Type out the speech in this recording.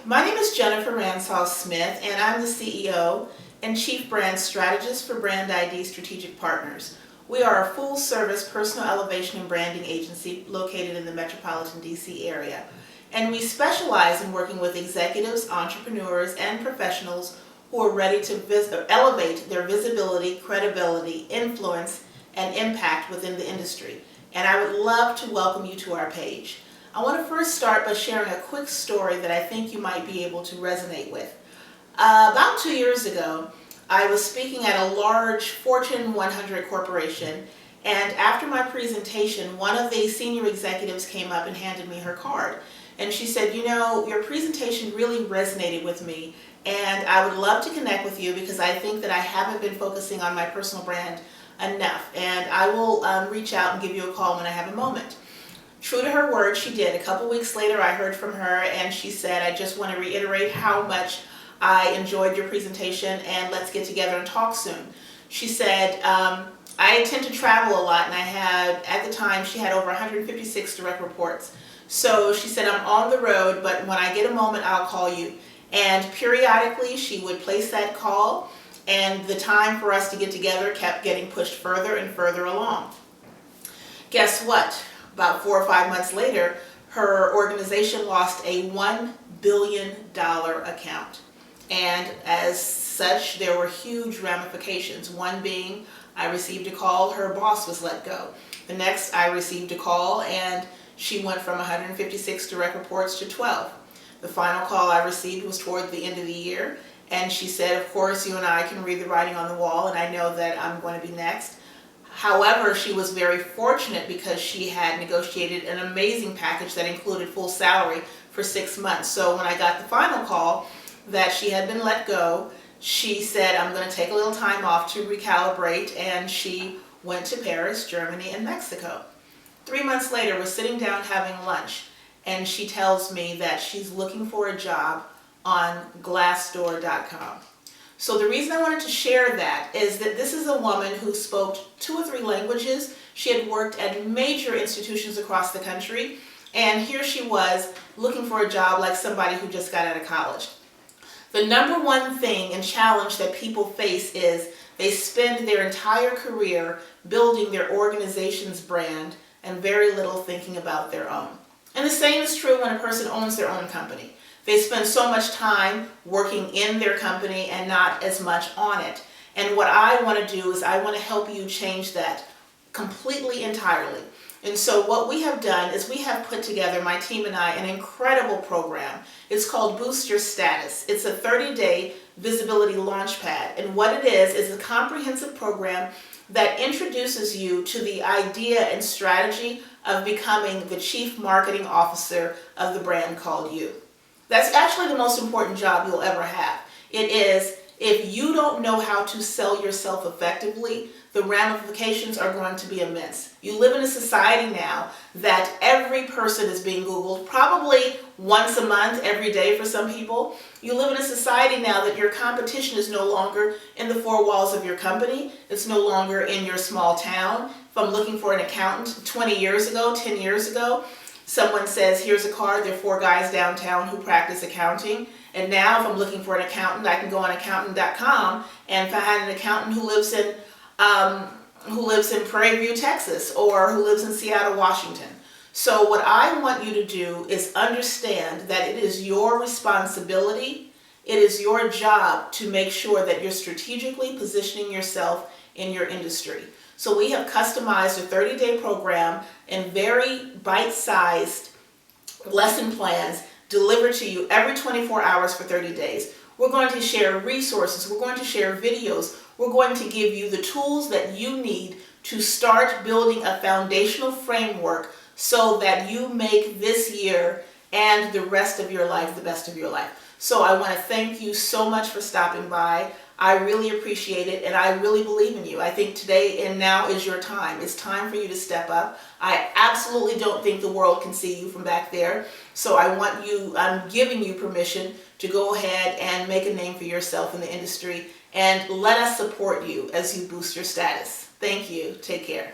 My name is Jennifer Ransall Smith, and I'm the CEO and Chief Brand Strategist for Brand ID Strategic Partners. We are a full-service personal elevation and branding agency located in the metropolitan DC area. And we specialize in working with executives, entrepreneurs, and professionals who are ready to elevate their visibility, credibility, influence, and impact within the industry. And I would love to welcome you to our page. I want to first start by sharing a quick story that I think you might be able to resonate with. About 2 years ago, I was speaking at a large Fortune 100 corporation, and after my presentation, one of the senior executives came up and handed me her card. And she said, "You know, your presentation really resonated with me, and I would love to connect with you because I think that I haven't been focusing on my personal brand enough, and I will reach out and give you a call when I have a moment." True to her word, she did. A couple weeks later, I heard from her, and she said, "I just want to reiterate how much I enjoyed your presentation, and let's get together and talk soon." She said, "I tend to travel a lot, and I had, at the time, she had over 156 direct reports. So she said, I'm on the road, but when I get a moment, I'll call you." And periodically, she would place that call, and the time for us to get together kept getting pushed further and further along. Guess what? About 4 or 5 months later, her organization lost a $1 billion account. And as such, there were huge ramifications. One being, I received a call, her boss was let go. The next, I received a call, and she went from 156 direct reports to 12. The final call I received was toward the end of the year, and she said, "Of course, you and I can read the writing on the wall, and I know that I'm going to be next." However, she was very fortunate because she had negotiated an amazing package that included full salary for 6 months. So when I got the final call that she had been let go, she said, "I'm going to take a little time off to recalibrate," and she went to Paris, Germany, and Mexico. 3 months later, we're sitting down having lunch, and she tells me that she's looking for a job on Glassdoor.com. So the reason I wanted to share that is that this is a woman who spoke 2 or 3 languages. She had worked at major institutions across the country, and here she was looking for a job like somebody who just got out of college. The number one thing and challenge that people face is they spend their entire career building their organization's brand and very little thinking about their own. And the same is true when a person owns their own company. They spend so much time working in their company and not as much on it. And what I want to do is I want to help you change that completely, entirely. And so what we have done is we have put together, my team and I, an incredible program. It's called Boost Your Status. It's a 30-day visibility launchpad. And what it is a comprehensive program that introduces you to the idea and strategy of becoming the chief marketing officer of the brand called you. That's actually the most important job you'll ever have. It is, if you don't know how to sell yourself effectively, the ramifications are going to be immense. You live in a society now that every person is being Googled, probably once a month, every day for some people. You live in a society now that your competition is no longer in the 4 walls of your company. It's no longer in your small town. If I'm looking for an accountant 20 years ago, 10 years ago, someone says, "Here's a card, there are 4 guys downtown who practice accounting." And now if I'm looking for an accountant, I can go on accountant.com and find an accountant who lives in Prairie View, Texas, or who lives in Seattle, Washington. So what I want you to do is understand that it is your responsibility, it is your job to make sure that you're strategically positioning yourself in your industry. So we have customized a 30-day program in very bite-sized lesson plans delivered to you every 24 hours for 30 days. We're going to share resources, we're going to share videos, we're going to give you the tools that you need to start building a foundational framework so that you make this year and the rest of your life the best of your life. So I want to thank you so much for stopping by. I really appreciate it, and I really believe in you. I think today and now is your time. It's time for you to step up. I absolutely don't think the world can see you from back there. So I'm giving you permission to go ahead and make a name for yourself in the industry, and let us support you as you boost your status. Thank you. Take care.